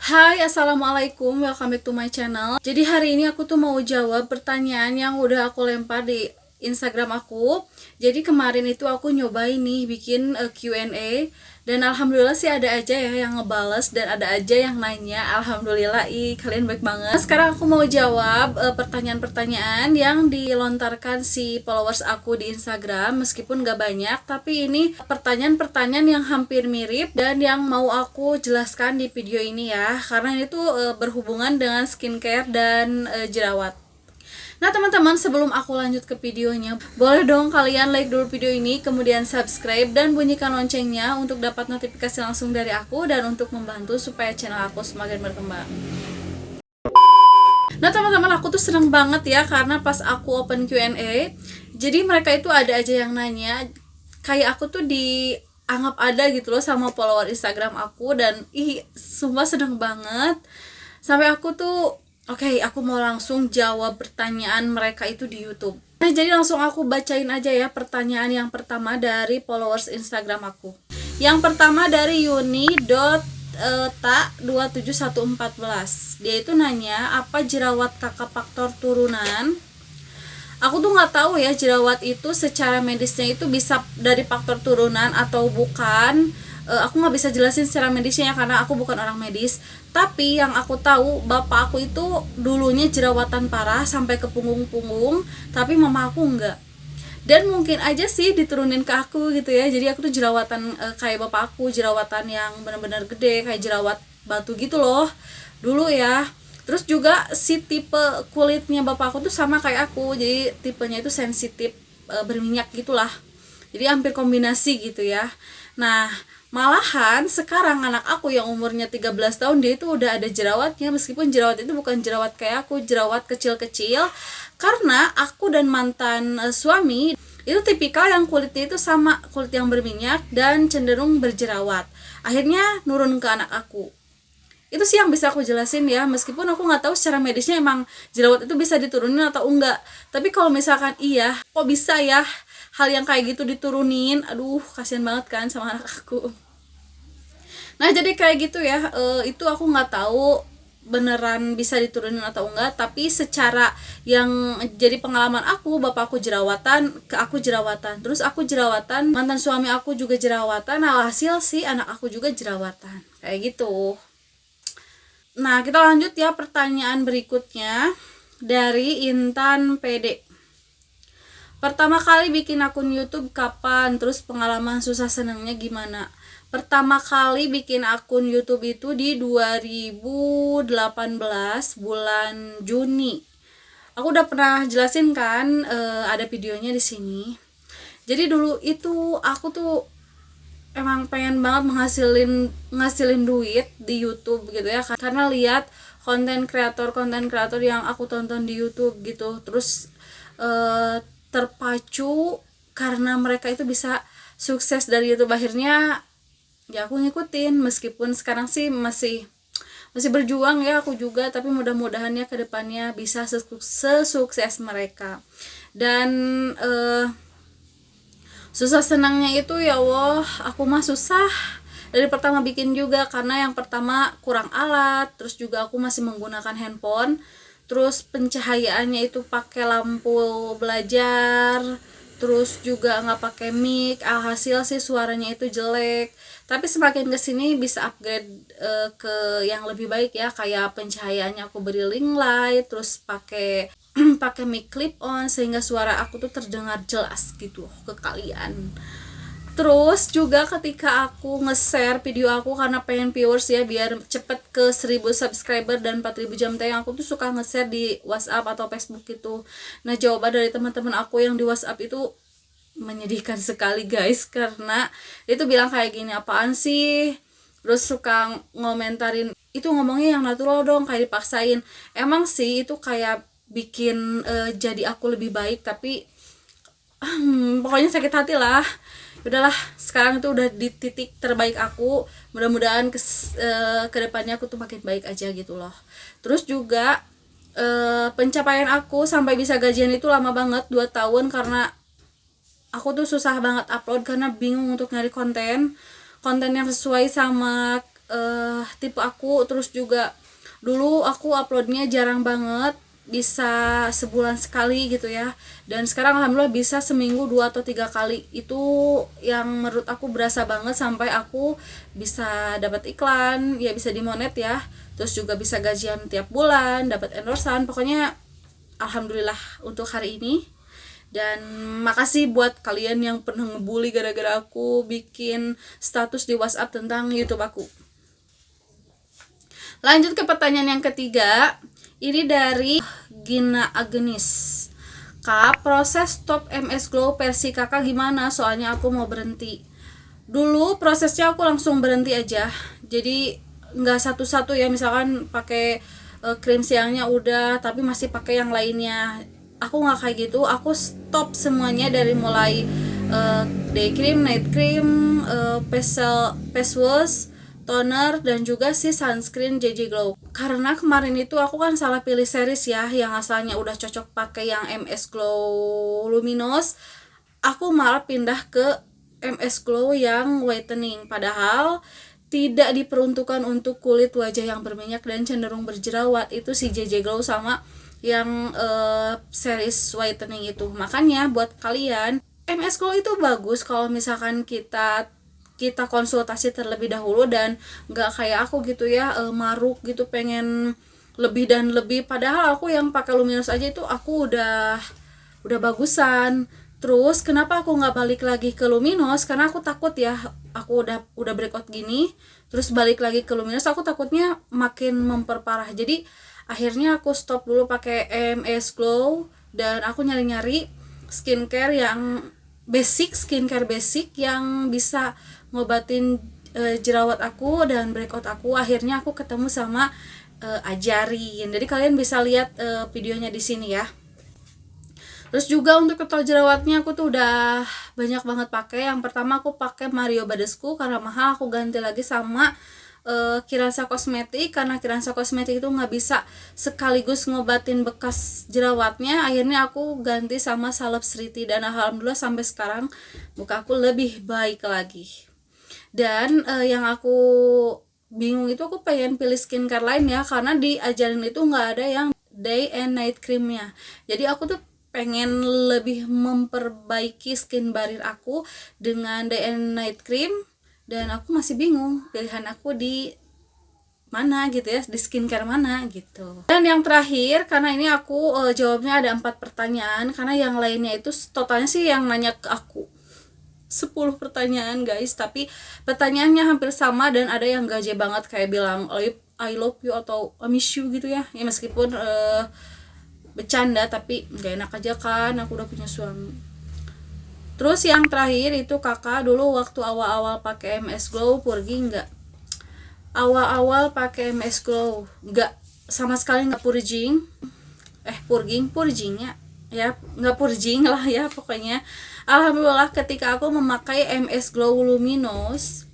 Hai, assalamualaikum, welcome back to my channel. Jadi hari ini aku tuh mau jawab pertanyaan yang udah aku lempar di Instagram aku. Jadi kemarin itu aku nyobain nih bikin Q&A, dan alhamdulillah sih ada aja ya yang ngebales dan ada aja yang nanya. Alhamdulillah, kalian baik banget. Sekarang aku mau jawab pertanyaan-pertanyaan yang dilontarkan si followers aku di Instagram. Meskipun gak banyak, tapi ini pertanyaan-pertanyaan yang hampir mirip dan yang mau aku jelaskan di video ini ya, karena ini tuh berhubungan dengan skincare dan jerawat. Nah teman-teman, sebelum aku lanjut ke videonya, boleh dong kalian like dulu video ini, kemudian subscribe dan bunyikan loncengnya untuk dapat notifikasi langsung dari aku dan untuk membantu supaya channel aku semakin berkembang. Nah teman-teman, aku tuh seneng banget ya karena pas aku open Q&A, jadi mereka itu ada aja yang nanya, kayak aku tuh dianggap ada gitu loh sama follower Instagram aku, dan sumpah seneng banget. Sampai aku tuh oke, aku mau langsung jawab pertanyaan mereka itu di YouTube. Nah, jadi langsung aku bacain aja ya pertanyaan yang pertama dari followers Instagram aku. Yang pertama dari Yuni.ta27114. Dia itu nanya, apa jerawat kakak faktor turunan? Aku tuh nggak tahu ya jerawat itu secara medisnya itu bisa dari faktor turunan atau bukan. Aku nggak bisa jelasin secara medisnya ya, karena aku bukan orang medis. Tapi yang aku tahu, bapak aku itu dulunya jerawatan parah sampai ke punggung-punggung, tapi mama aku enggak. Dan mungkin aja sih diturunin ke aku gitu ya. Jadi aku tuh jerawatan kayak bapak aku, jerawatan yang benar-benar gede, kayak jerawat batu gitu loh dulu ya. Terus juga si tipe kulitnya bapak aku tuh sama kayak aku, jadi tipenya itu sensitif, berminyak gitulah. Jadi hampir kombinasi gitu ya. Nah, malahan sekarang anak aku yang umurnya 13 tahun, dia itu udah ada jerawatnya, meskipun jerawat itu bukan jerawat kayak aku, jerawat kecil-kecil. Karena aku dan mantan suami itu tipikal yang kulitnya itu sama, kulit yang berminyak dan cenderung berjerawat. Akhirnya nurun ke anak aku. Itu sih yang bisa aku jelasin ya, meskipun aku nggak tahu secara medisnya emang jerawat itu bisa diturunin atau enggak. Tapi kalau misalkan iya, kok bisa ya hal yang kayak gitu diturunin, aduh kasihan banget kan sama anak aku. Nah jadi kayak gitu ya, itu aku nggak tahu beneran bisa diturunin atau enggak, tapi secara yang jadi pengalaman aku, bapak aku jerawatan, ke aku jerawatan, terus aku jerawatan, mantan suami aku juga jerawatan, alhasil sih anak aku juga jerawatan, kayak gitu. Nah, kita lanjut ya pertanyaan berikutnya dari Intan PD. Pertama kali bikin akun YouTube kapan? Terus pengalaman susah senangnya gimana? Pertama kali bikin akun YouTube itu di 2018 bulan Juni. Aku udah pernah jelasin kan, ada videonya di sini. Jadi dulu itu aku tuh emang pengen banget ngasilin duit di YouTube gitu ya, karena lihat konten kreator yang aku tonton di YouTube gitu. Terus terpacu karena mereka itu bisa sukses dari YouTube, akhirnya ya aku ngikutin. Meskipun sekarang sih masih berjuang ya aku juga, tapi mudah-mudahan ya kedepannya bisa sesukses mereka. Dan susah senangnya itu ya Allah, aku mah susah dari pertama bikin juga, karena yang pertama kurang alat, terus juga aku masih menggunakan handphone, terus pencahayaannya itu pakai lampu belajar, terus juga nggak pakai mic, alhasil sih suaranya itu jelek. Tapi semakin kesini bisa upgrade ke yang lebih baik ya, kayak pencahayaannya aku beri ring light, terus pakai pakai mic clip on sehingga suara aku tuh terdengar jelas gitu ke kalian. Terus juga ketika aku nge-share video aku, karena pengen viewers ya biar cepet ke 1000 subscriber dan 4000 jam tayang, aku tuh suka nge-share di WhatsApp atau Facebook gitu. Nah, jawaban dari teman-teman aku yang di WhatsApp itu menyedihkan sekali guys, karena itu bilang kayak gini, apaan sih, terus suka ngomentarin itu ngomongnya yang natural dong, kayak dipaksain. Emang sih itu kayak bikin jadi aku lebih baik, tapi pokoknya sakit hati lah. Udahlah, sekarang itu udah di titik terbaik aku, mudah-mudahan kedepannya aku tuh makin baik aja gitu loh. Terus juga pencapaian aku sampai bisa gajian itu lama banget, 2 tahun, karena aku tuh susah banget upload karena bingung untuk nyari konten yang sesuai sama tipe aku. Terus juga dulu aku uploadnya jarang banget, bisa sebulan sekali gitu ya, dan sekarang alhamdulillah bisa seminggu 2 atau 3 kali. Itu yang menurut aku berasa banget, sampai aku bisa dapat iklan ya, bisa dimonet ya, terus juga bisa gajian tiap bulan, dapat endorsan. Pokoknya alhamdulillah untuk hari ini. Dan makasih buat kalian yang pernah ngebully gara-gara aku bikin status di WhatsApp tentang YouTube aku. Lanjut ke pertanyaan yang ketiga. Ini dari Gina Agnes. Kak, proses stop MS Glow versi kakak gimana? Soalnya aku mau berhenti. Dulu prosesnya aku langsung berhenti aja. Jadi nggak satu-satu ya, misalkan pakai krim siangnya udah, tapi masih pakai yang lainnya. Aku nggak kayak gitu. Aku stop semuanya dari mulai day cream, night cream, face wash, toner, dan juga si sunscreen JJ Glow. Karena kemarin itu aku kan salah pilih series ya, yang asalnya udah cocok pakai yang MS Glow Luminous, aku malah pindah ke MS Glow yang whitening, padahal tidak diperuntukkan untuk kulit wajah yang berminyak dan cenderung berjerawat. Itu si JJ Glow sama yang series whitening itu. Makanya buat kalian, MS Glow itu bagus kalau misalkan kita konsultasi terlebih dahulu, dan nggak kayak aku gitu ya, maruk gitu pengen lebih dan lebih, padahal aku yang pakai Luminous aja itu aku udah bagusan. Terus kenapa aku nggak balik lagi ke Luminous? Karena aku takut ya, aku udah breakout gini terus balik lagi ke Luminous, aku takutnya makin memperparah. Jadi akhirnya aku stop dulu pakai MS Glow, dan aku nyari-nyari skincare basic yang bisa ngobatin jerawat aku dan breakout aku. Akhirnya aku ketemu sama Ajarin. Jadi kalian bisa lihat videonya di sini ya. Terus juga untuk ketol jerawatnya aku tuh udah banyak banget pakai. Yang pertama aku pakai Mario Badescu karena mahal, aku ganti lagi sama Kiransa Kosmetik, karena Kiransa Kosmetik itu nggak bisa sekaligus ngobatin bekas jerawatnya. Akhirnya aku ganti sama Salep Sriti, dan alhamdulillah sampai sekarang muka aku lebih baik lagi. Dan yang aku bingung itu, aku pengen pilih skincare lain ya, karena di Ajarin itu nggak ada yang day and night creamnya. Jadi aku tuh pengen lebih memperbaiki skin barrier aku dengan day and night cream, dan aku masih bingung pilihan aku di mana gitu ya, di skincare mana gitu. Dan yang terakhir, karena ini aku jawabnya ada 4 pertanyaan, karena yang lainnya itu totalnya sih yang nanya ke aku 10 pertanyaan guys, tapi pertanyaannya hampir sama, dan ada yang gaje banget kayak bilang I love you atau I miss you gitu ya. Ya meskipun bercanda, tapi gak enak aja kan, aku udah punya suami. Terus yang terakhir itu, kakak dulu waktu awal-awal pakai MS Glow purgi nggak? Awal-awal pakai MS Glow nggak, sama sekali nggak purging. Purgingnya ya, nggak purging lah ya pokoknya. Alhamdulillah ketika aku memakai MS Glow Luminous,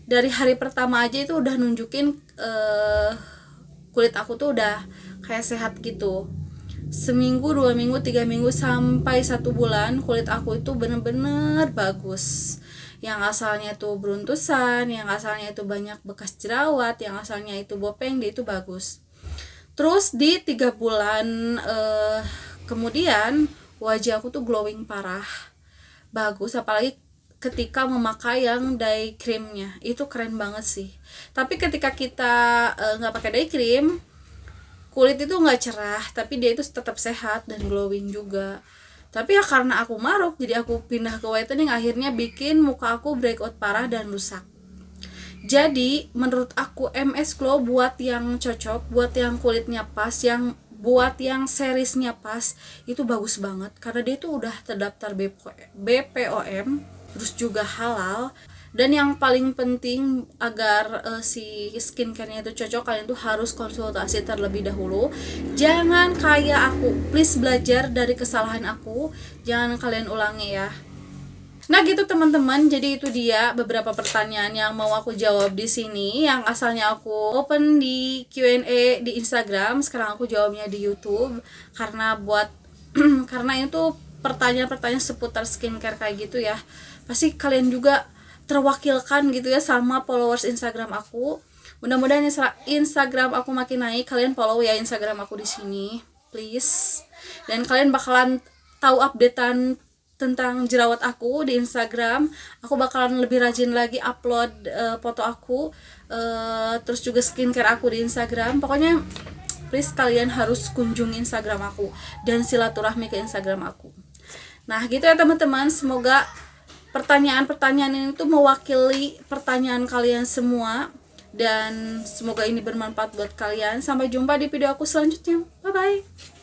dari hari pertama aja itu udah nunjukin kulit aku tuh udah kayak sehat gitu. Seminggu, 2 minggu, 3 minggu, sampai 1 bulan kulit aku itu bener-bener bagus. Yang asalnya tuh beruntusan, yang asalnya itu banyak bekas jerawat, yang asalnya itu bopeng, dia itu bagus. Terus di 3 bulan kemudian wajah aku tuh glowing parah, bagus. Apalagi ketika memakai yang day creamnya, itu keren banget sih. Tapi ketika kita nggak pakai day cream, kulit itu nggak cerah, tapi dia itu tetap sehat dan glowing juga. Tapi ya karena aku maruk, jadi aku pindah ke whitening, akhirnya bikin muka aku breakout parah dan rusak. Jadi menurut aku MS Glow buat yang cocok, buat yang kulitnya pas, buat yang seriesnya pas, itu bagus banget, karena dia itu udah terdaftar BPOM, terus juga halal. Dan yang paling penting agar si skincare-nya itu cocok, kalian tuh harus konsultasi terlebih dahulu. Jangan kayak aku, please belajar dari kesalahan aku, jangan kalian ulangi ya. Nah gitu teman-teman, jadi itu dia beberapa pertanyaan yang mau aku jawab di sini. Yang asalnya aku open di Q&A di Instagram, sekarang aku jawabnya di YouTube, karena karena itu pertanyaan-pertanyaan seputar skincare kayak gitu ya, pasti kalian juga terwakilkan gitu ya sama followers Instagram aku. Mudah-mudahan Instagram aku makin naik. Kalian follow ya Instagram aku di sini, please. Dan kalian bakalan tahu updatean tentang jerawat aku di Instagram. Aku bakalan lebih rajin lagi upload foto aku, terus juga skincare aku di Instagram. Pokoknya please kalian harus kunjungi Instagram aku dan silaturahmi ke Instagram aku. Nah gitu ya teman-teman, semoga pertanyaan-pertanyaan ini tuh mewakili pertanyaan kalian semua, dan semoga ini bermanfaat buat kalian. Sampai jumpa di video aku selanjutnya. Bye bye.